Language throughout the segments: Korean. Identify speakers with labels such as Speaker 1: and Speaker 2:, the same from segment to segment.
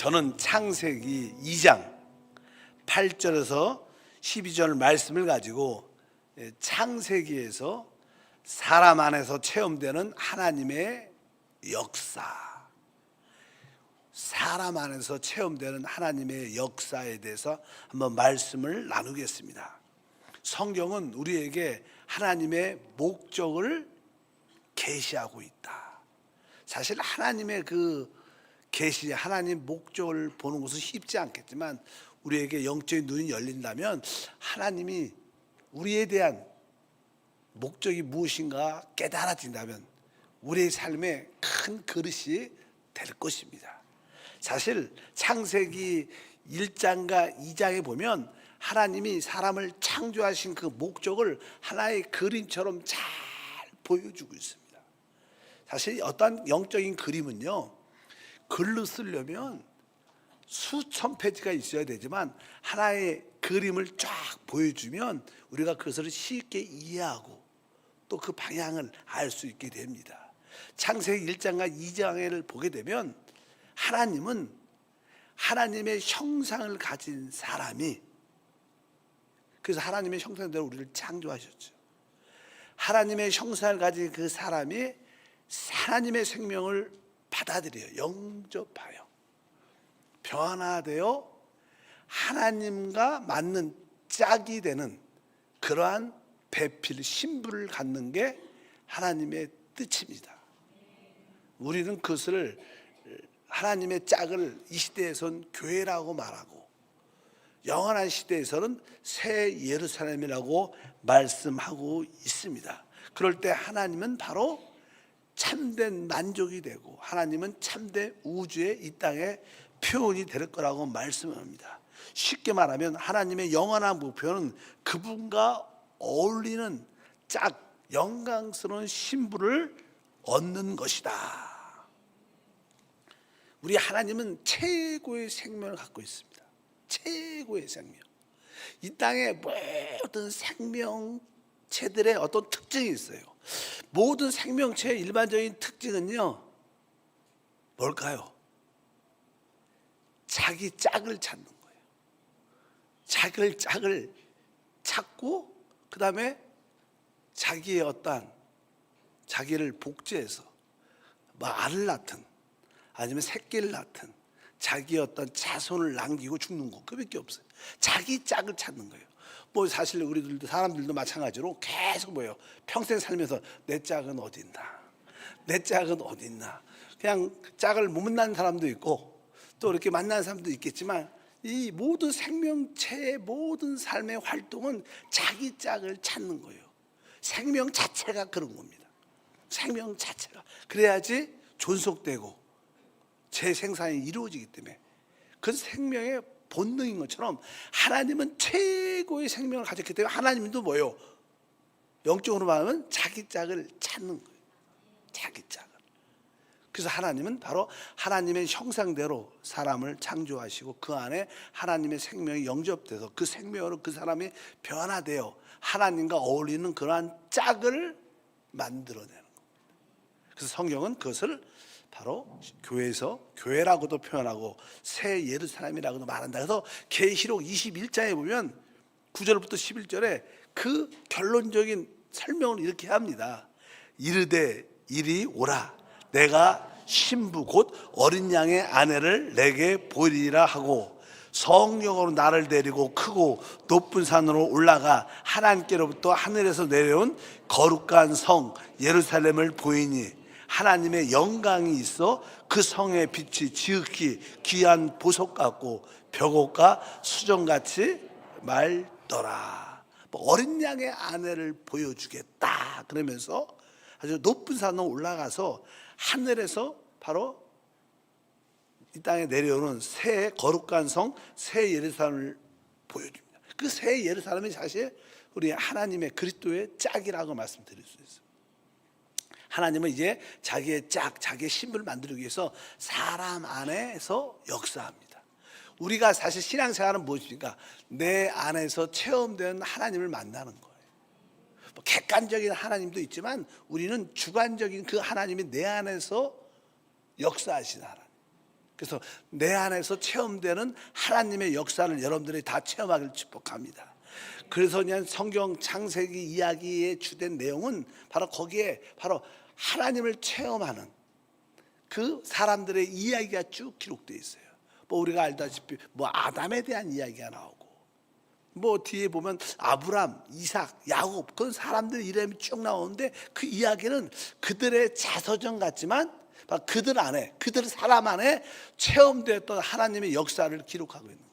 Speaker 1: 저는 창세기 2장 8절에서 12절 말씀을 가지고 창세기에서 사람 안에서 체험되는 하나님의 역사, 사람 안에서 체험되는 하나님의 역사에 대해서 한번 말씀을 나누겠습니다. 성경은 우리에게 하나님의 목적을 계시하고 있다. 사실 하나님의 그 계시, 하나님 목적을 보는 것은 쉽지 않겠지만 우리에게 영적인 눈이 열린다면 하나님이 우리에 대한 목적이 무엇인가 깨달아진다면 우리의 삶에 큰 그릇이 될 것입니다. 사실 창세기 1장과 2장에 보면 하나님이 사람을 창조하신 그 목적을 하나의 그림처럼 잘 보여주고 있습니다. 사실 어떤 영적인 그림은요, 글로 쓰려면 수천 페이지가 있어야 되지만 하나의 그림을 쫙 보여주면 우리가 그것을 쉽게 이해하고 또 그 방향을 알 수 있게 됩니다. 창세기 1장과 2장을 보게 되면 하나님은 하나님의 형상을 가진 사람이, 그래서 하나님의 형상대로 우리를 창조하셨죠. 하나님의 형상을 가진 그 사람이 하나님의 생명을 받아들여요. 영접하여 변화되어 하나님과 맞는 짝이 되는 그러한 배필, 신부를 갖는 게 하나님의 뜻입니다. 우리는 그것을 하나님의 짝을 이 시대에선 교회라고 말하고 영원한 시대에서는 새 예루살렘이라고 말씀하고 있습니다. 그럴 때 하나님은 바로 참된 만족이 되고 하나님은 참된 우주의 이 땅에 표현이 될 거라고 말씀합니다. 쉽게 말하면 하나님의 영원한 목표는 그분과 어울리는 짝, 영광스러운 신부를 얻는 것이다. 우리 하나님은 최고의 생명을 갖고 있습니다. 최고의 생명. 이 땅에 모든 생명체들의 어떤 특징이 있어요. 모든 생명체의 일반적인 특징은요, 뭘까요? 자기 짝을 찾는 거예요. 자기 짝을 찾고 그 다음에 자기의 어떤 자기를 복제해서 뭐 알을 낳든 아니면 새끼를 낳든 자기의 어떤 자손을 남기고 죽는 거, 그밖에 없어요. 자기 짝을 찾는 거예요. 뭐 사실 우리들도 사람들도 마찬가지로 계속 뭐예요? 평생 살면서 내 짝은 어디 있나? 내 짝은 어디 있나? 그냥 짝을 못 만나는 사람도 있고 또 이렇게 만나는 사람도 있겠지만 이 모든 생명체의 모든 삶의 활동은 자기 짝을 찾는 거예요. 생명 자체가 그런 겁니다. 생명 자체가 그래야지 존속되고 재생산이 이루어지기 때문에 그 생명의 본능인 것처럼 하나님은 최고의 생명을 가졌기 때문에 하나님도 뭐예요? 영적으로 말하면 자기 짝을 찾는 거예요. 자기 짝을. 그래서 하나님은 바로 하나님의 형상대로 사람을 창조하시고 그 안에 하나님의 생명이 영접돼서 그 생명으로 그 사람이 변화되어 하나님과 어울리는 그러한 짝을 만들어내는 겁니다. 그래서 성경은 그것을 바로 교회에서 교회라고도 표현하고 새 예루살렘이라고도 말한다. 그래서 계시록 21장에 보면 9절부터 11절에 그 결론적인 설명을 이렇게 합니다. 이르되 이리 오라, 내가 신부 곧 어린 양의 아내를 내게 보이리라 하고 성령으로 나를 데리고 크고 높은 산으로 올라가 하나님께로부터 하늘에서 내려온 거룩한 성 예루살렘을 보이니 하나님의 영광이 있어 그 성의 빛이 지극히 귀한 보석 같고 벽옥과 수정같이 맑더라. 어린 양의 아내를 보여주겠다 그러면서 아주 높은 산으로 올라가서 하늘에서 바로 이 땅에 내려오는 새 거룩한 성, 새 예루살렘을 보여줍니다. 그 새 예루살렘이 사실 우리 하나님의 그리스도의 짝이라고 말씀드릴 수 있어요. 하나님은 이제 자기의 짝, 자기의 신부를 만들기 위해서 사람 안에서 역사합니다. 우리가 사실 신앙생활은 무엇입니까? 내 안에서 체험된 하나님을 만나는 거예요. 객관적인 하나님도 있지만 우리는 주관적인 그 하나님이 내 안에서 역사하신 하나님. 그래서 내 안에서 체험되는 하나님의 역사를 여러분들이 다 체험하길 축복합니다. 그래서 그냥 성경 창세기 이야기의 주된 내용은 바로 거기에 바로 하나님을 체험하는 그 사람들의 이야기가 쭉 기록되어 있어요. 뭐 우리가 알다시피 뭐 아담에 대한 이야기가 나오고, 뭐 뒤에 보면 아브람, 이삭, 야곱, 그런 사람들 이름이 쭉 나오는데 그 이야기는 그들의 자서전 같지만 그들 안에, 그들 사람 안에 체험되었던 하나님의 역사를 기록하고 있는 거예요.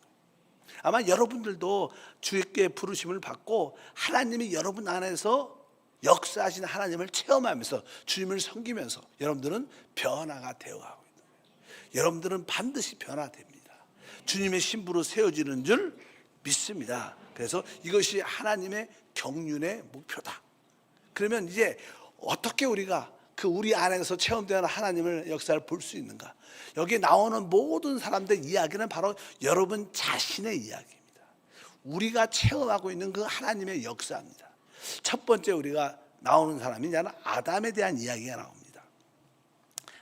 Speaker 1: 아마 여러분들도 주께 부르심을 받고 하나님이 여러분 안에서 역사하신 하나님을 체험하면서 주님을 섬기면서 여러분들은 변화가 되어가고 있는 거예요. 여러분들은 반드시 변화됩니다. 주님의 신부로 세워지는 줄 믿습니다. 그래서 이것이 하나님의 경륜의 목표다. 그러면 이제 어떻게 우리가 그 우리 안에서 체험되는 하나님의 역사를 볼 수 있는가? 여기 나오는 모든 사람들 이야기는 바로 여러분 자신의 이야기입니다. 우리가 체험하고 있는 그 하나님의 역사입니다. 첫 번째 우리가 나오는 사람이 아담에 대한 이야기가 나옵니다.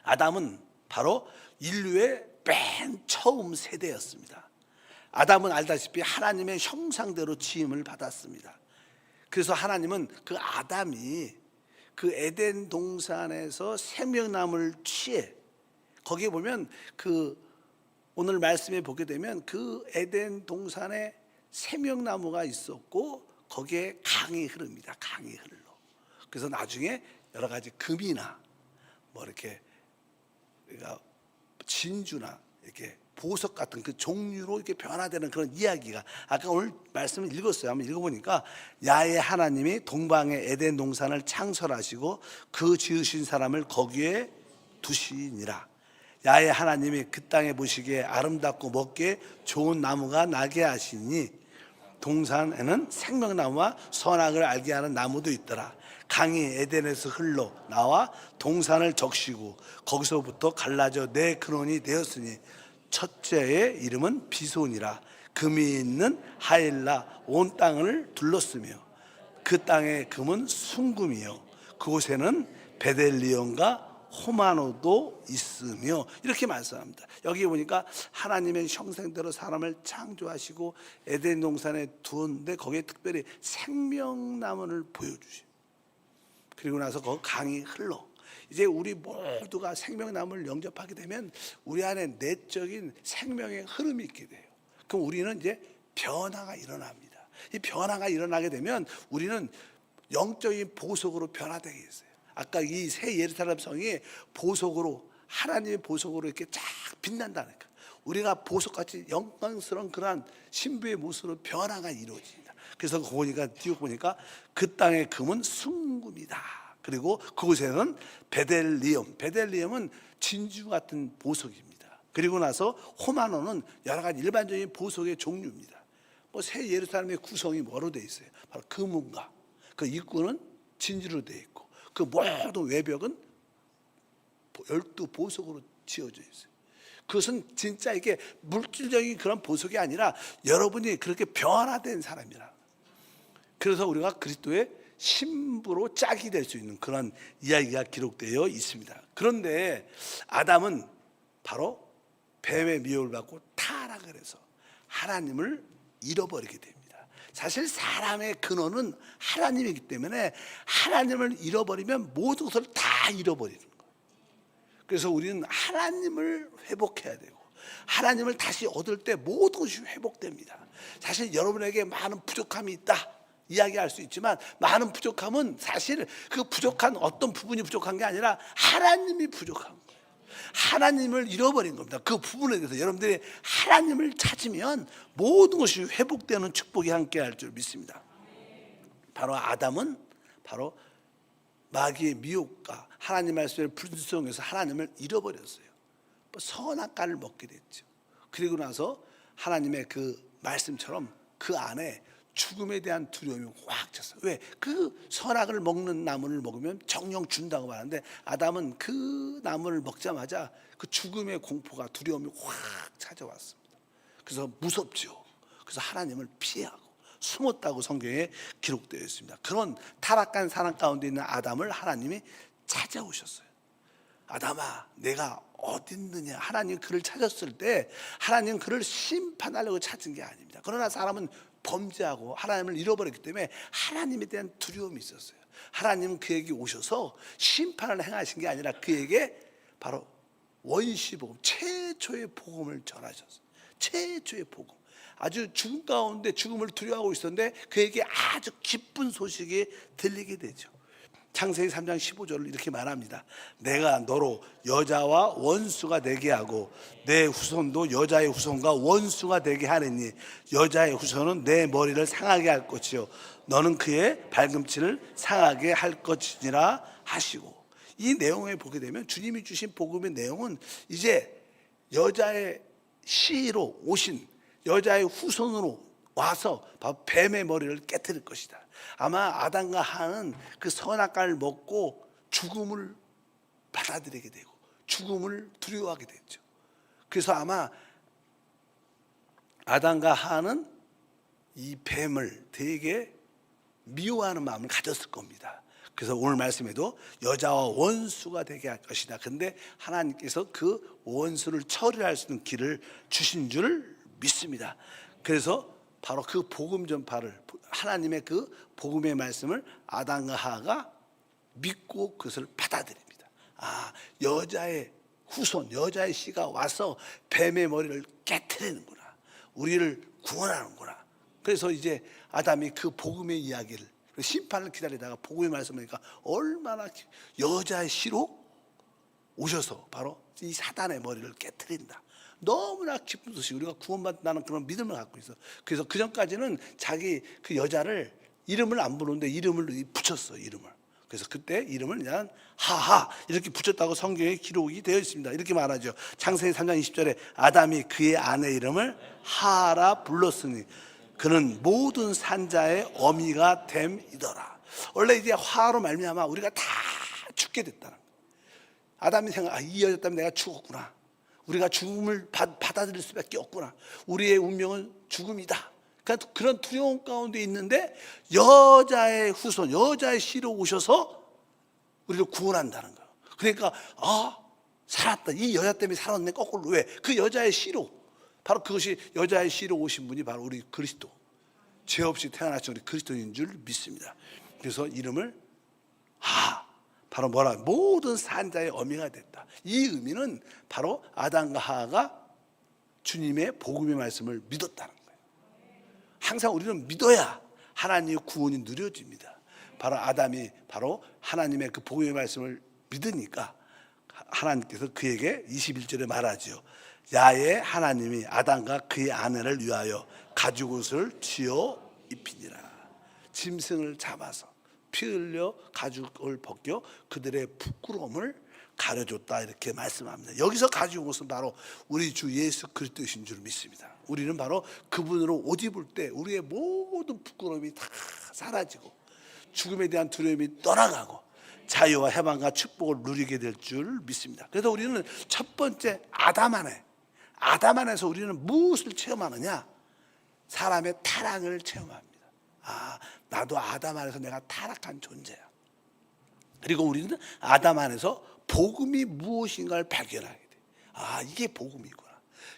Speaker 1: 아담은 바로 인류의 맨 처음 세대였습니다. 아담은 알다시피 하나님의 형상대로 지음을 받았습니다. 그래서 하나님은 그 아담이 그 에덴 동산에서 생명나무를 취해, 거기에 보면 그 오늘 말씀에 보게 되면 그 에덴 동산에 생명나무가 있었고 거기에 강이 흐릅니다. 강이 흘러. 그래서 나중에 여러 가지 금이나 뭐 이렇게 진주나 이렇게 보석 같은 그 종류로 이렇게 변화되는 그런 이야기가, 아까 오늘 말씀을 읽었어요. 한번 읽어보니까 야훼 하나님이 동방의 에덴 동산을 창설하시고 그 지으신 사람을 거기에 두시니라. 야훼 하나님이 그 땅에 보시기에 아름답고 먹기에 좋은 나무가 나게 하시니 동산에는 생명나무와 선악을 알게 하는 나무도 있더라. 강이 에덴에서 흘러 나와 동산을 적시고 거기서부터 갈라져 네 근원이 되었으니 첫째의 이름은 비손이라. 금이 있는 하일라 온 땅을 둘렀으며 그 땅의 금은 순금이요 그곳에는 베델리온과 호마노도 있으며, 이렇게 말씀합니다. 여기 보니까 하나님의 형상대로 사람을 창조하시고 에덴 동산에 두었는데 거기에 특별히 생명나무를 보여주시고, 그리고 나서 거기 강이 흘러. 이제 우리 모두가 생명나무를 영접하게 되면 우리 안에 내적인 생명의 흐름이 있게 돼요. 그럼 우리는 이제 변화가 일어납니다. 이 변화가 일어나게 되면 우리는 영적인 보석으로 변화되게 있어요. 아까 이 새 예루살렘 성이 보석으로, 하나님의 보석으로 이렇게 쫙 빛난다니까. 우리가 보석같이 영광스러운 그러한 신부의 모습으로 변화가 이루어집니다. 그래서 뒤에 보니까 그 땅의 금은 순금이다. 그리고 그곳에는 베델리엄은 진주 같은 보석입니다. 그리고 나서 호마노는 여러 가지 일반적인 보석의 종류입니다. 뭐 새 예루살렘의 구성이 뭐로 되어 있어요? 바로 금은과 그 입구는 진주로 되어 있고 그 모든 외벽은 12보석으로 지어져 있어요. 그것은 진짜 이게 물질적인 그런 보석이 아니라 여러분이 그렇게 변화된 사람이라. 그래서 우리가 그리스도의 신부로 짝이 될 수 있는 그런 이야기가 기록되어 있습니다. 그런데 아담은 바로 뱀의 미혹을 받고 타락을 해서 하나님을 잃어버리게 됩니다. 사실 사람의 근원은 하나님이기 때문에 하나님을 잃어버리면 모든 것을 다 잃어버리는 거예요. 그래서 우리는 하나님을 회복해야 되고 하나님을 다시 얻을 때 모든 것이 회복됩니다. 사실 여러분에게 많은 부족함이 있다 이야기할 수 있지만, 많은 부족함은 사실 그 부족한 어떤 부분이 부족한 게 아니라 하나님이 부족한 거예요. 하나님을 잃어버린 겁니다. 그 부분에 대해서 여러분들이 하나님을 찾으면 모든 것이 회복되는 축복이 함께할 줄 믿습니다. 바로 아담은 바로 마귀의 미혹과 하나님 말씀을 불순종해서 하나님을 잃어버렸어요. 선악과를 먹게 됐죠. 그리고 나서 하나님의 그 말씀처럼 그 안에 죽음에 대한 두려움이 확 찼어요. 왜? 그 선악을 먹는 나무를 먹으면 정령 준다고 말하는데 아담은 그 나무를 먹자마자 그 죽음의 공포가, 두려움이 확 찾아왔습니다. 그래서 무섭죠. 그래서 하나님을 피하고 숨었다고 성경에 기록되어 있습니다. 그런 타락한 사람 가운데 있는 아담을 하나님이 찾아오셨어요. 아담아 내가 어디 있느냐. 하나님 그를 찾았을 때 하나님 그를 심판하려고 찾은 게 아닙니다. 그러나 사람은 범죄하고 하나님을 잃어버렸기 때문에 하나님에 대한 두려움이 있었어요. 하나님은 그에게 오셔서 심판을 행하신 게 아니라 그에게 바로 원시복음, 최초의 복음을 전하셨어요. 최초의 복음. 아주 죽음 가운데 죽음을 두려워하고 있었는데 그에게 아주 기쁜 소식이 들리게 되죠. 창세기 3장 15절을 이렇게 말합니다. 내가 너로 여자와 원수가 되게 하고 내 후손도 여자의 후손과 원수가 되게 하느니 여자의 후손은 내 머리를 상하게 할 것이요 너는 그의 발꿈치를 상하게 할 것이니라 하시고, 이 내용을 보게 되면 주님이 주신 복음의 내용은 이제 여자의 씨로 오신 여자의 후손으로 와서 바로 뱀의 머리를 깨뜨릴 것이다. 아마 아담과 하와는 그 선악과를 먹고 죽음을 받아들이게 되고 죽음을 두려워하게 됐죠. 그래서 아마 아담과 하와는 이 뱀을 되게 미워하는 마음을 가졌을 겁니다. 그래서 오늘 말씀에도 여자와 원수가 되게 할 것이다. 근데 하나님께서 그 원수를 처리할 수 있는 길을 주신 줄 믿습니다. 그래서 바로 그 복음 전파를, 하나님의 그 복음의 말씀을 아담과 하와가 믿고 그것을 받아들입니다. 아, 여자의 후손, 여자의 씨가 와서 뱀의 머리를 깨트리는구나. 우리를 구원하는구나. 그래서 이제 아담이 그 복음의 이야기를, 심판을 기다리다가 복음의 말씀을 하니까 얼마나 여자의 씨로 오셔서 바로 이 사단의 머리를 깨트린다. 너무나 기쁜 소식, 우리가 구원받는다는 그런 믿음을 갖고 있어. 그래서 그 전까지는 자기 그 여자를 이름을 안 부르는데 이름을 붙였어, 이름을. 그래서 그때 이름을 그냥 하하 이렇게 붙였다고 성경에 기록이 되어 있습니다. 이렇게 말하죠. 창세기 3장 20절에 아담이 그의 아내 이름을 하라 불렀으니 그는 모든 산자의 어미가 됨이더라. 원래 이제 화로 말미암아 우리가 다 죽게 됐다는 거예요. 아담이 생각, 이 여자 때문에 내가 죽었구나. 우리가 죽음을 받아들일 수밖에 없구나. 우리의 운명은 죽음이다. 그러니까 그런 두려움 가운데 있는데 여자의 후손, 여자의 씨로 오셔서 우리를 구원한다는 거예요. 그러니까 살았다. 이 여자 때문에 살았네. 거꾸로 왜? 그 여자의 씨로, 바로 그것이 여자의 씨로 오신 분이 바로 우리 그리스도, 죄 없이 태어나신 우리 그리스도인 줄 믿습니다. 그래서 이름을 바로 뭐라? 모든 산자의 어미가 됐다. 이 의미는 바로 아담과 하와가 주님의 복음의 말씀을 믿었다는 거예요. 항상 우리는 믿어야 하나님의 구원이 누려집니다. 바로 아담이 바로 하나님의 그 복음의 말씀을 믿으니까 하나님께서 그에게 21절에 말하죠. 야외 하나님이 아담과 그의 아내를 위하여 가죽옷을 지어 입히니라. 짐승을 잡아서 피 흘려 가죽을 벗겨 그들의 부끄러움을 가려줬다, 이렇게 말씀합니다. 여기서 가죽옷은 바로 우리 주 예수 그리스도이신 줄 믿습니다. 우리는 바로 그분으로 옷 입을 때 우리의 모든 부끄러움이 다 사라지고 죽음에 대한 두려움이 떠나가고 자유와 해방과 축복을 누리게 될 줄 믿습니다. 그래서 우리는 첫 번째 아담 안에서 우리는 무엇을 체험하느냐? 사람의 타락을 체험합니다. 나도 아담 안에서 내가 타락한 존재야. 그리고 우리는 아담 안에서 복음이 무엇인가를 발견하게 돼. 이게 복음이구나.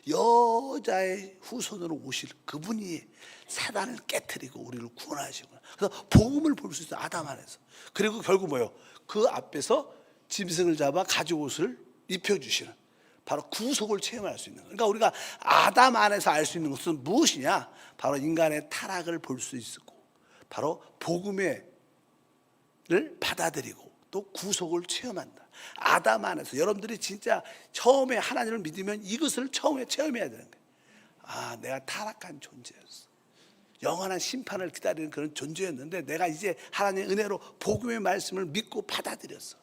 Speaker 1: 여자의 후손으로 오실 그분이 사단을 깨트리고 우리를 구원하시구나. 그래서 복음을 볼 수 있어요, 아담 안에서. 그리고 결국 뭐예요? 그 앞에서 짐승을 잡아 가죽옷을 입혀주시는, 바로 구속을 체험할 수 있는 거예요. 그러니까 우리가 아담 안에서 알 수 있는 것은 무엇이냐? 바로 인간의 타락을 볼 수 있고, 바로 복음을 받아들이고 또 구속을 체험한다. 아담 안에서 여러분들이 진짜 처음에 하나님을 믿으면 이것을 처음에 체험해야 되는 거예요. 내가 타락한 존재였어. 영원한 심판을 기다리는 그런 존재였는데 내가 이제 하나님의 은혜로 복음의 말씀을 믿고 받아들였어.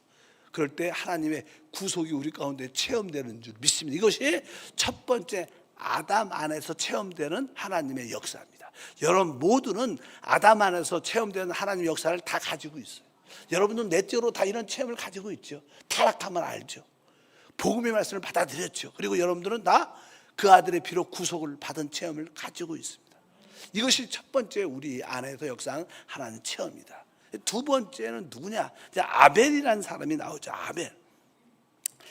Speaker 1: 그럴 때 하나님의 구속이 우리 가운데 체험되는 줄 믿습니다. 이것이 첫 번째 아담 안에서 체험되는 하나님의 역사입니다. 여러분 모두는 아담 안에서 체험되는 하나님의 역사를 다 가지고 있어요. 여러분은 내적으로 다 이런 체험을 가지고 있죠. 타락하면 알죠. 복음의 말씀을 받아들였죠. 그리고 여러분들은 다 그 아들의 피로 구속을 받은 체험을 가지고 있습니다. 이것이 첫 번째 우리 안에서 역사하는 하나님의 체험이다. 두 번째는 누구냐? 이제 아벨이라는 사람이 나오죠. 아벨.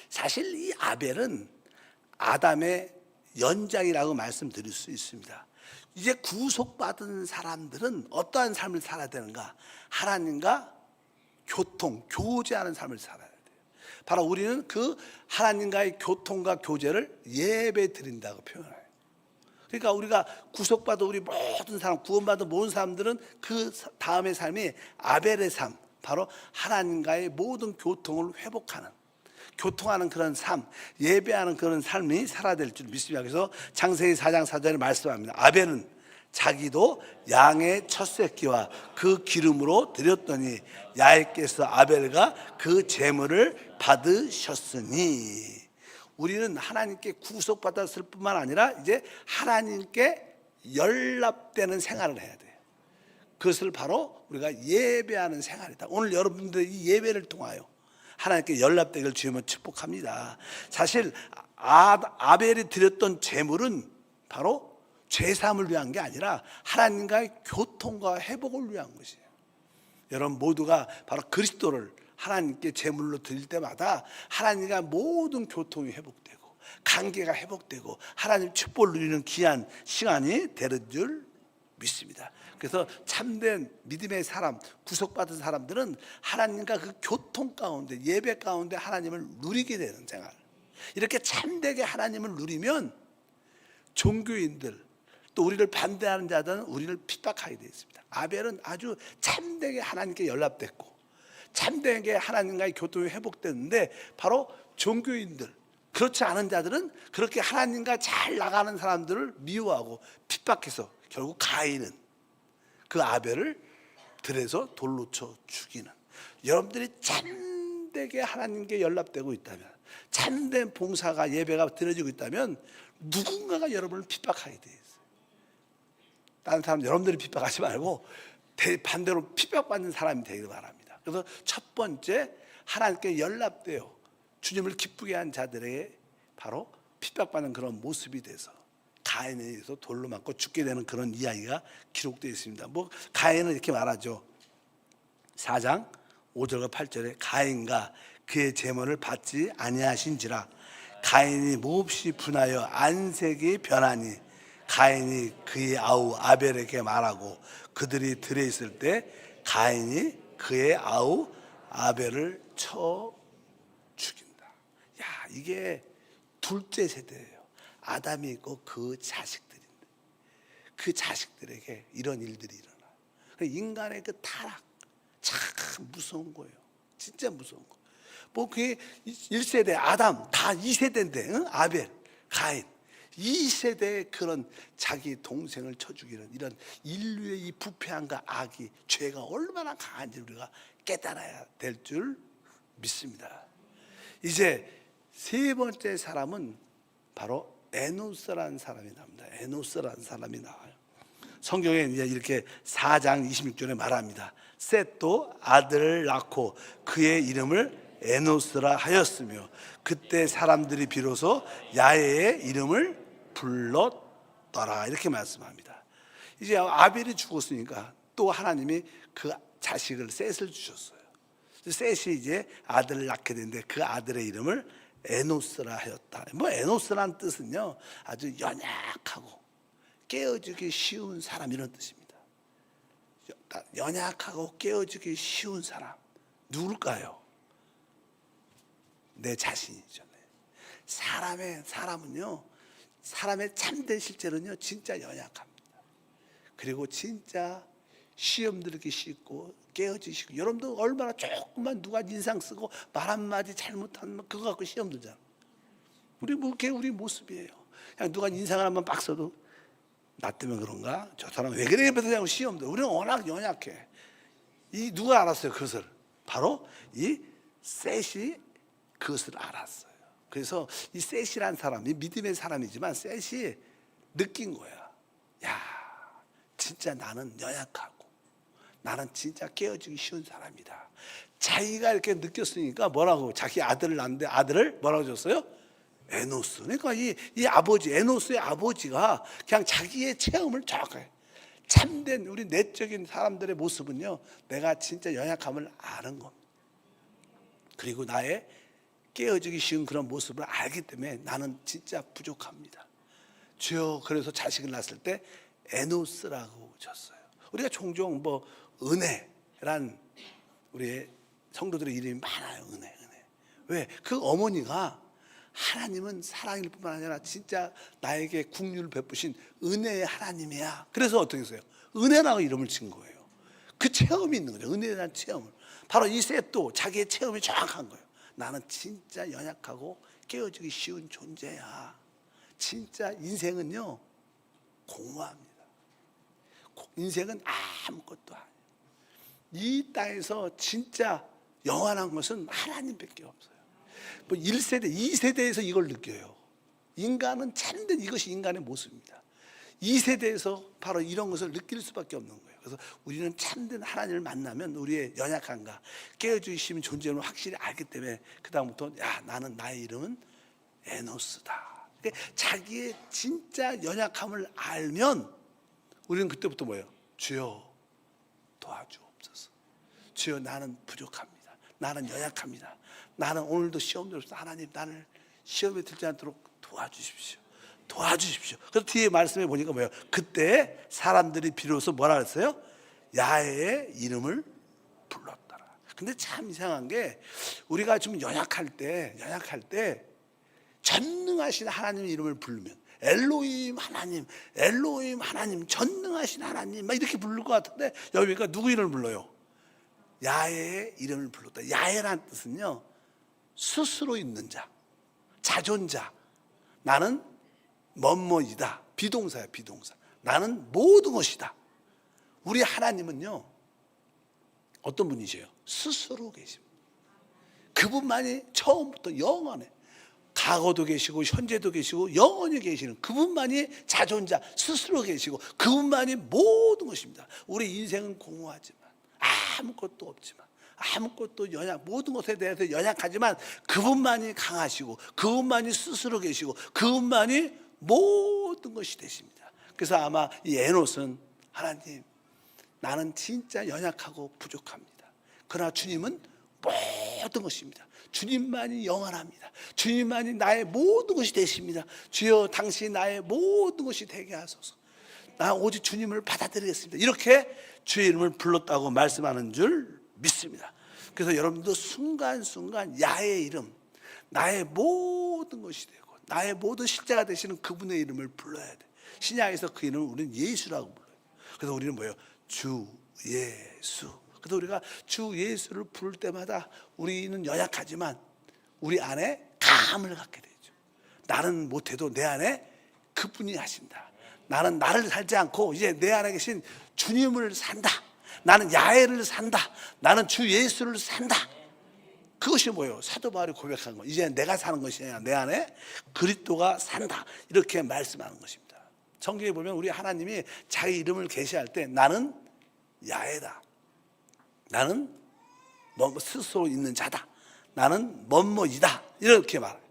Speaker 1: 사실 이 아벨은 아담의 연장이라고 말씀드릴 수 있습니다. 이제 구속받은 사람들은 어떠한 삶을 살아야 되는가? 하나님과 교제하는 삶을 살아야 돼요. 바로 우리는 그 하나님과의 교통과 교제를 예배 드린다고 표현해요. 그러니까 우리가 구속받은 우리 모든 사람, 구원받은 모든 사람들은 그 다음의 삶이 아벨의 삶, 바로 하나님과의 모든 교통을 회복하는, 교통하는 그런 삶, 예배하는 그런 삶이 살아야 될 줄 믿습니다. 그래서 창세기 4장 4절에 말씀합니다. 아벨은 자기도 양의 첫 새끼와 그 기름으로 드렸더니 야훼께서 아벨과 그 제물을 받으셨으니. 우리는 하나님께 구속받았을 뿐만 아니라 이제 하나님께 연합되는 생활을 해야 돼요. 그것을 바로 우리가 예배하는 생활이다. 오늘 여러분들의 이 예배를 통하여 하나님께 연합되기를 주님은 축복합니다. 사실 아벨이 드렸던 제물은 바로 죄사함을 위한 게 아니라 하나님과의 교통과 회복을 위한 것이에요. 여러분 모두가 바로 그리스도를 하나님께 제물로 드릴 때마다 하나님과 모든 교통이 회복되고 관계가 회복되고 하나님 축복을 누리는 귀한 시간이 되는 줄 믿습니다. 그래서 참된 믿음의 사람, 구속받은 사람들은 하나님과 그 교통 가운데, 예배 가운데 하나님을 누리게 되는 생활. 이렇게 참되게 하나님을 누리면 종교인들, 또 우리를 반대하는 자들은 우리를 핍박하게 되어 있습니다. 아벨은 아주 참되게 하나님께 연합됐고 참되게 하나님과의 교통이 회복됐는데, 바로 종교인들, 그렇지 않은 자들은 그렇게 하나님과 잘 나가는 사람들을 미워하고 핍박해서 결국 가인은 그 아벨을 들에서 돌로 쳐 죽이는. 여러분들이 참되게 하나님께 연합되고 있다면, 참된 봉사가 예배가 드려지고 있다면 누군가가 여러분을 핍박하게 되어 있어요. 다른 사람 여러분들이 핍박하지 말고 반대로 핍박받는 사람이 되기를 바랍니다. 그래서 첫 번째, 하나님께 연합되어 주님을 기쁘게 한 자들에게 바로 핍박받는 그런 모습이 돼서 가인에 의해서 돌로 맞고 죽게 되는 그런 이야기가 기록되어 있습니다. 가인은 이렇게 말하죠. 4장 5절과 8절에 가인과 그의 제물을 받지 아니하신지라 가인이 몹시 분하여 안색이 변하니 가인이 그의 아우 아벨에게 말하고 그들이 들에 있을 때 가인이 그의 아우 아벨을 쳐 죽인다. 야, 이게 둘째 세대예요. 아담이 있고 그 자식들인데, 그 자식들에게 이런 일들이 일어나. 인간의 그 타락 참 무서운 거예요. 진짜 무서운 거. 그게 1세대 아담 다 2세대인데, 응? 아벨, 가인 2세대의 그런 자기 동생을 쳐 죽이는 이런 인류의 이 부패함과 악이, 죄가 얼마나 강한지 우리가 깨달아야 될 줄 믿습니다. 이제 세 번째 사람은 바로 에노스라는 사람이 나옵니다. 에노스라는 사람이 나와요. 성경에 이제 이렇게 4장 26절에 말합니다. 셋도 아들을 낳고 그의 이름을 에노스라 하였으며 그때 사람들이 비로소 야훼의 이름을 불렀더라. 이렇게 말씀합니다. 이제 아벨이 죽었으니까 또 하나님이 그 자식을 셋을 주셨어요. 셋이 이제 아들을 낳게 되는데 그 아들의 이름을 에노스라 하였다. 에노스라는 뜻은요, 아주 연약하고 깨어지기 쉬운 사람, 이런 뜻입니다. 연약하고 깨어지기 쉬운 사람 누굴까요? 내 자신이죠. 사람은요, 사람의 참된 실제는요 진짜 연약합니다. 그리고 진짜 시험 들기 쉽고 깨어지기 쉽고, 여러분도 얼마나 조금만 누가 인상 쓰고 말 한마디 잘못하면 그거 갖고 시험 들잖아. 우리 모습이에요. 그냥 누가 인상을 한번 빡 써도 나 때문에 그런가? 저 사람 왜 그래? 그냥 시험 들. 우리는 워낙 연약해. 이 누가 알았어요? 그것을 바로 이 셋이 그것을 알았어요. 그래서 이 셋이란 사람, 이 믿음의 사람이지만 셋이 느낀 거야. 야, 진짜 나는 연약하고 나는 진짜 깨어지기 쉬운 사람이다. 자기가 이렇게 느꼈으니까 뭐라고, 자기 아들을 낳는데 아들을 뭐라고 줬어요? 에노스. 그러니까 이 아버지, 에노스의 아버지가 그냥 자기의 체험을 정확하게, 참된 우리 내적인 사람들의 모습은요, 내가 진짜 연약함을 아는 겁니다. 그리고 나의 깨어지기 쉬운 그런 모습을 알기 때문에 나는 진짜 부족합니다. 주여, 그래서 자식을 낳았을 때 에노스라고 졌어요. 우리가 종종 뭐 은혜란 우리의 성도들의 이름이 많아요. 은혜. 왜? 그 어머니가 하나님은 사랑일 뿐만 아니라 진짜 나에게 국류를 베푸신 은혜의 하나님이야. 그래서 어떻게 했어요? 은혜라고 이름을 지은 거예요. 그 체험이 있는 거죠. 은혜라는 체험을. 바로 이 셋도 자기의 체험이 정확한 거예요. 나는 진짜 연약하고 깨어지기 쉬운 존재야. 진짜 인생은요, 공허합니다. 인생은 아무것도 아니에요. 이 땅에서 진짜 영원한 것은 하나님밖에 없어요. 뭐 1세대, 2세대에서 이걸 느껴요. 인간은 참된 이것이 인간의 모습입니다. 2세대에서 바로 이런 것을 느낄 수밖에 없는 거예요. 그래서 우리는 참된 하나님을 만나면 우리의 연약함과 깨어주시는 존재를 확실히 알기 때문에 그 다음부터 나는 나의 이름은 에노스다. 그러니까 자기의 진짜 연약함을 알면 우리는 그때부터 뭐예요? 주여 도와주옵소서. 주여 나는 부족합니다. 나는 연약합니다. 나는 오늘도 시험 들었습니다. 하나님 나를 시험에 들지 않도록 도와주십시오. 도와주십시오. 그래서 뒤에 말씀해 보니까 뭐예요? 그때 사람들이 비로소 뭐라 그랬어요? 야훼의 이름을 불렀더라. 근데 참 이상한 게 우리가 좀 연약할 때 전능하신 하나님의 이름을 부르면 엘로힘 하나님, 엘로힘 하나님, 전능하신 하나님 막 이렇게 부를 것 같은데 여기가 누구 이름을 불러요? 야훼의 이름을 불렀다. 야훼란 뜻은요, 스스로 있는 자, 자존자. 나는 뭐뭐이다. 비동사야, 비동사. 나는 모든 것이다. 우리 하나님은요, 어떤 분이세요? 스스로 계십니다. 그분만이 처음부터 영원해. 과거도 계시고 현재도 계시고 영원히 계시는 그분만이 자존자, 스스로 계시고 그분만이 모든 것입니다. 우리 인생은 공허하지만, 아무것도 없지만, 아무것도 모든 것에 대해서 연약하지만 그분만이 강하시고 그분만이 스스로 계시고 그분만이 모든 것이 되십니다. 그래서 아마 이 에노스는 하나님, 나는 진짜 연약하고 부족합니다. 그러나 주님은 모든 것입니다. 주님만이 영원합니다. 주님만이 나의 모든 것이 되십니다. 주여 당신이 나의 모든 것이 되게 하소서. 나 오직 주님을 받아들이겠습니다. 이렇게 주의 이름을 불렀다고 말씀하는 줄 믿습니다. 그래서 여러분도 순간순간 야훼의 이름, 나의 모든 것이 되고 나의 모든 실제가 되시는 그분의 이름을 불러야 돼. 신약에서 그 이름을 우리는 예수라고 불러요. 그래서 우리는 뭐예요? 주 예수. 그래서 우리가 주 예수를 부를 때마다 우리는 연약하지만 우리 안에 감을 갖게 되죠. 나는 못해도 내 안에 그분이 하신다. 나는 나를 살지 않고 이제 내 안에 계신 주님을 산다. 나는 야훼를 산다. 나는 주 예수를 산다. 그것이 뭐예요? 사도 바울이 고백한 거. 이제 내가 사는 것이 아니라 내 안에 그리스도가 산다. 이렇게 말씀하는 것입니다. 성경에 보면 우리 하나님이 자기 이름을 계시할 때 나는 야훼다. 나는 스스로 있는 자다. 나는 뭐뭐이다. 이렇게 말해요.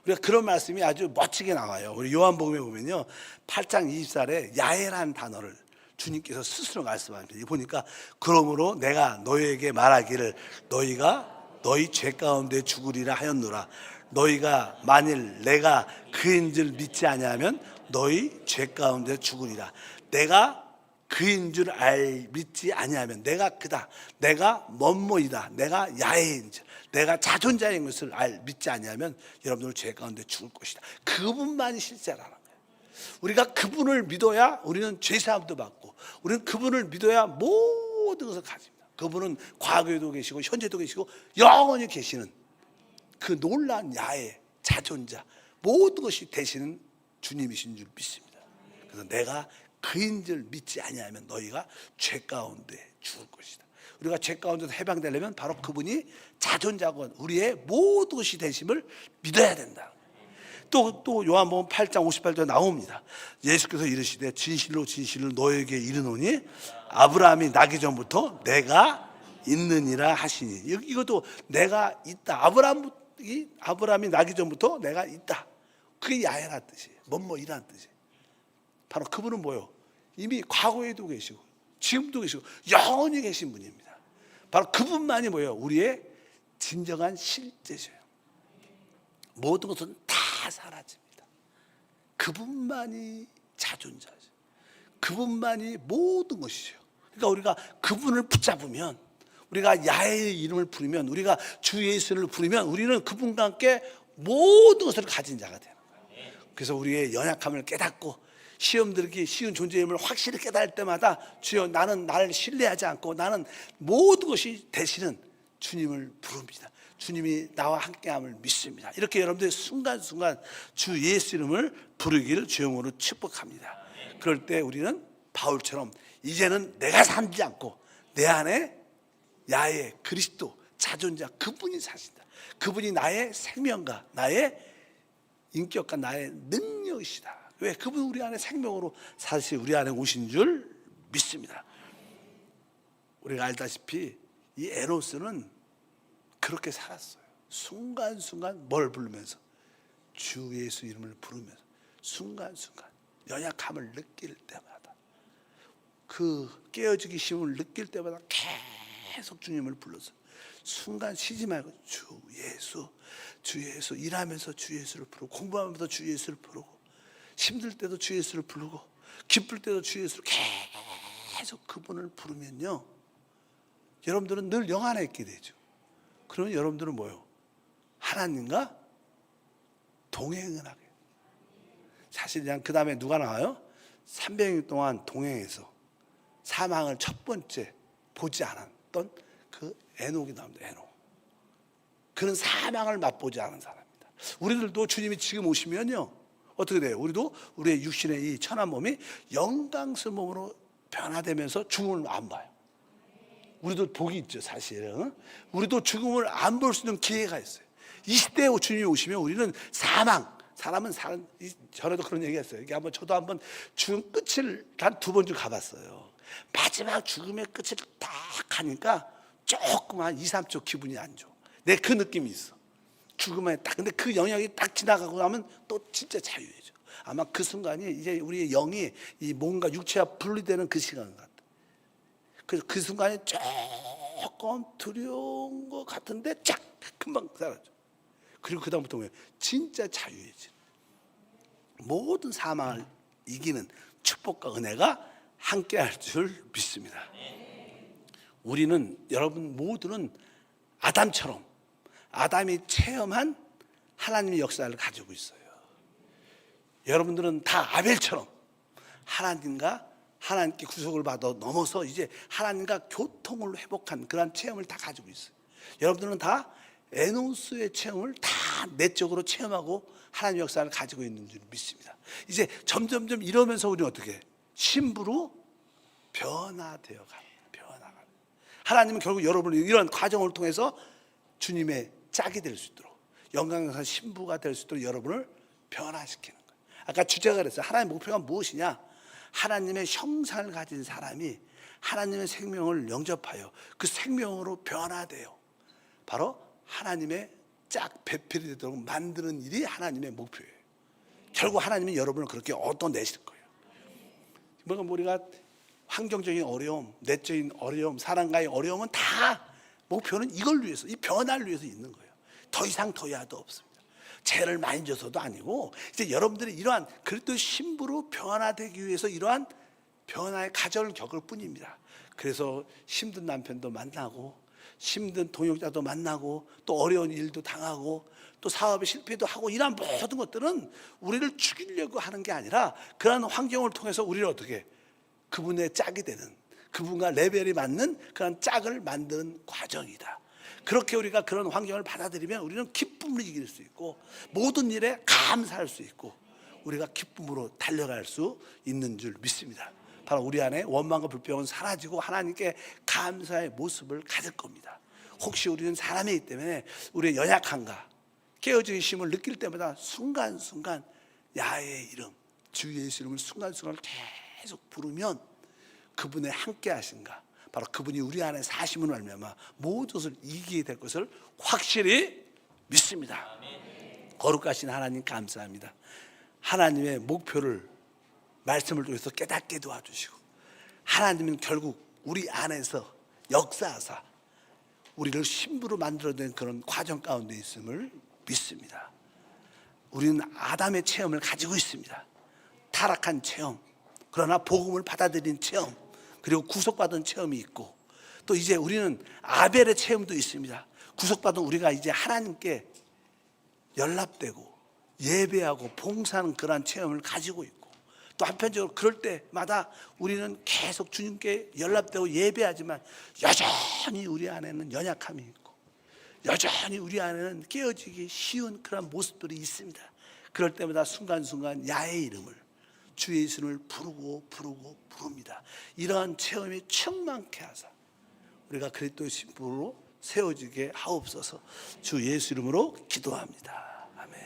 Speaker 1: 우리가 그런 말씀이 아주 멋지게 나와요. 우리 요한복음에 보면요, 8장 24절에 야훼라는 단어를 주님께서 스스로 말씀합니다. 보니까 그러므로 내가 너희에게 말하기를 너희가 너희 죄 가운데 죽으리라 하였노라. 너희가 만일 내가 그인 줄 믿지 아니하면 너희 죄 가운데 죽으리라. 내가 그인 줄 믿지 아니하면 내가 그다. 내가 뭐뭐이다. 내가 야훼인 줄. 내가 자존자인 것을 믿지 아니하면 여러분들 죄 가운데 죽을 것이다. 그분만이 실제라는 거예요. 우리가 그분을 믿어야 우리는 죄사함도 받고, 우리는 그분을 믿어야 모든 것을 가집니다. 그분은 과거에도 계시고 현재도 계시고 영원히 계시는 그 놀라운 야훼, 자존자, 모든 것이 되시는 주님이신 줄 믿습니다. 그래서 내가 그인 줄 믿지 아니하면 너희가 죄 가운데 죽을 것이다. 우리가 죄 가운데서 해방되려면 바로 그분이 자존자고 우리의 모든 것이 되심을 믿어야 된다. 또 요한복음 8장 58절에 나옵니다. 예수께서 이르시되 진실로 진실로 너에게 이르노니 아브라함이 나기 전부터 내가 있느니라 하시니. 이것도 내가 있다. 아브라함이 나기 전부터 내가 있다. 그게 야훼라는 뜻이에요. 뭐뭐이라는 뜻이에요. 바로 그분은 뭐예요? 이미 과거에도 계시고 지금도 계시고 영원히 계신 분입니다. 바로 그분만이 뭐예요? 우리의 진정한 실제죠. 모든 것은 다 사라집니다. 그분만이 자존자죠. 그분만이 모든 것이죠. 그러니까 우리가 그분을 붙잡으면, 우리가 야훼의 이름을 부르면, 우리가 주 예수를 부르면 우리는 그분과 함께 모든 것을 가진 자가 되는 거예요. 그래서 우리의 연약함을 깨닫고 시험 들기 쉬운 존재임을 확실히 깨달을 때마다 주여 나는 나를 신뢰하지 않고 나는 모든 것이 되시는 주님을 부릅니다. 주님이 나와 함께함을 믿습니다. 이렇게 여러분들 순간순간 주 예수 이름을 부르기를 주영으로 축복합니다. 그럴 때 우리는 바울처럼 이제는 내가 살지 않고 내 안에 야훼 그리스도 자존자 그분이 사신다. 그분이 나의 생명과 나의 인격과 나의 능력이시다. 왜? 그분 우리 안에 생명으로 사실 우리 안에 오신 줄 믿습니다. 우리가 알다시피 이 에노스는 그렇게 살았어요. 순간순간 뭘 부르면서? 주 예수 이름을 부르면서 순간순간 연약함을 느낄 때마다, 그 깨어지기 쉬움을 느낄 때마다 계속 주님을 불러서 순간 쉬지 말고 주 예수, 주 예수, 일하면서 주 예수를 부르고, 공부하면서 주 예수를 부르고, 힘들 때도 주 예수를 부르고, 기쁠 때도 주 예수를 계속 그분을 부르면요, 여러분들은 늘 영 안에 있게 되죠. 그러면 여러분들은 뭐요? 하나님과 동행을 하게. 사실 그냥 그 다음에 누가 나와요? 300년 동안 동행해서 사망을 첫 번째 보지 않았던 그 에녹이 나옵니다. 에녹. 그는 사망을 맛보지 않은 사람입니다. 우리들도 주님이 지금 오시면요, 어떻게 돼요? 우리도 우리의 육신의 이 천한 몸이 영광스러운 몸으로 변화되면서 죽음을 안 봐요. 우리도 복이 있죠, 사실은. 우리도 죽음을 안 볼 수 있는 기회가 있어요. 이 시대에 주님이 오시면 우리는 사람은 전에도 그런 얘기 했어요. 이게 저도 한번 죽음 끝을 단 2번쯤 가봤어요. 마지막 죽음의 끝을 딱 가니까 조금 한 2, 3초 기분이 안 좋아. 내 그 느낌이 있어. 죽음에 딱. 근데 그 영역이 딱 지나가고 나면 또 진짜 자유해져. 아마 그 순간이 이제 우리의 영이 이 몸과 육체와 분리되는 그 시간 같아. 그래서 그 순간이 조금 두려운 것 같은데 쫙 금방 사라져. 그리고 그 다음부터 뭐예요? 진짜 자유해져. 모든 사망을 이기는 축복과 은혜가 함께할 줄 믿습니다. 우리는, 여러분 모두는 아담처럼, 아담이 체험한 하나님의 역사를 가지고 있어요. 여러분들은 다 아벨처럼 하나님께 구속을 받아 넘어서 이제 하나님과 교통을 회복한 그런 체험을 다 가지고 있어요. 여러분들은 다 에노스의 체험을 다 내적으로 체험하고 하나님의 역사를 가지고 있는 줄 믿습니다. 이제 점점점 이러면서 우리는 어떻게 신부로 변화되어 갑니다. 하나님은 결국 여러분이 이런 과정을 통해서 주님의 짝이 될 수 있도록, 영광스러운 신부가 될 수 있도록 여러분을 변화시키는 거예요. 아까 주제가 그랬어요. 하나님의 목표가 무엇이냐? 하나님의 형상을 가진 사람이 하나님의 생명을 영접하여 그 생명으로 변화돼요. 바로 하나님의 짝 배필이 되도록 만드는 일이 하나님의 목표예요. 결국 하나님은 여러분을 그렇게 얻어내실 거예요. 뭔가 우리가 환경적인 어려움, 내적인 어려움, 사랑과의 어려움은 다 목표는 이걸 위해서, 이 변화를 위해서 있는 거예요. 더 이상 더 이하도 없습니다. 죄를 많이 져서도 아니고, 이제 여러분들이 이러한 그리스도의 신부로 변화되기 위해서 이러한 변화의 과정을 겪을 뿐입니다. 그래서 힘든 남편도 만나고, 힘든 동역자도 만나고, 또 어려운 일도 당하고, 또 사업에 실패도 하고, 이러한 모든 것들은 우리를 죽이려고 하는 게 아니라 그러한 환경을 통해서 우리를 어떻게 그분의 짝이 되는, 그분과 레벨이 맞는 그런 짝을 만드는 과정이다. 그렇게 우리가 그런 환경을 받아들이면 우리는 기쁨을 이길 수 있고, 모든 일에 감사할 수 있고, 우리가 기쁨으로 달려갈 수 있는 줄 믿습니다. 바로 우리 안에 원망과 불평은 사라지고 하나님께 감사의 모습을 가질 겁니다. 혹시 우리는 사람이기 때문에 우리의 연약함과 깨어진 힘을 느낄 때마다 순간순간 야훼의 이름, 주 예수 이름을 순간순간 계속 부르면 그분의 함께 하신가, 바로 그분이 우리 안에 사심으로 말미암아 모든 것을 이기게 될 것을 확실히 믿습니다. 거룩하신 하나님 감사합니다. 하나님의 목표를 말씀을 통해서 깨닫게 도와주시고, 하나님은 결국 우리 안에서 역사하사 우리를 신부로 만들어낸 그런 과정 가운데 있음을 믿습니다. 우리는 아담의 체험을 가지고 있습니다. 타락한 체험, 그러나 복음을 받아들인 체험, 그리고 구속받은 체험이 있고, 또 이제 우리는 아벨의 체험도 있습니다. 구속받은 우리가 이제 하나님께 연락되고 예배하고 봉사하는 그러한 체험을 가지고 있고, 또 한편적으로 그럴 때마다 우리는 계속 주님께 연락되고 예배하지만 여전히 우리 안에는 연약함이 있고 여전히 우리 안에는 깨어지기 쉬운 그런 모습들이 있습니다. 그럴 때마다 순간순간 야의 이름을, 주 예수를 부릅니다. 이러한 체험이 충만케 하사 우리가 그리스도의 신부로 세워지게 하옵소서. 주 예수 이름으로 기도합니다. 아멘.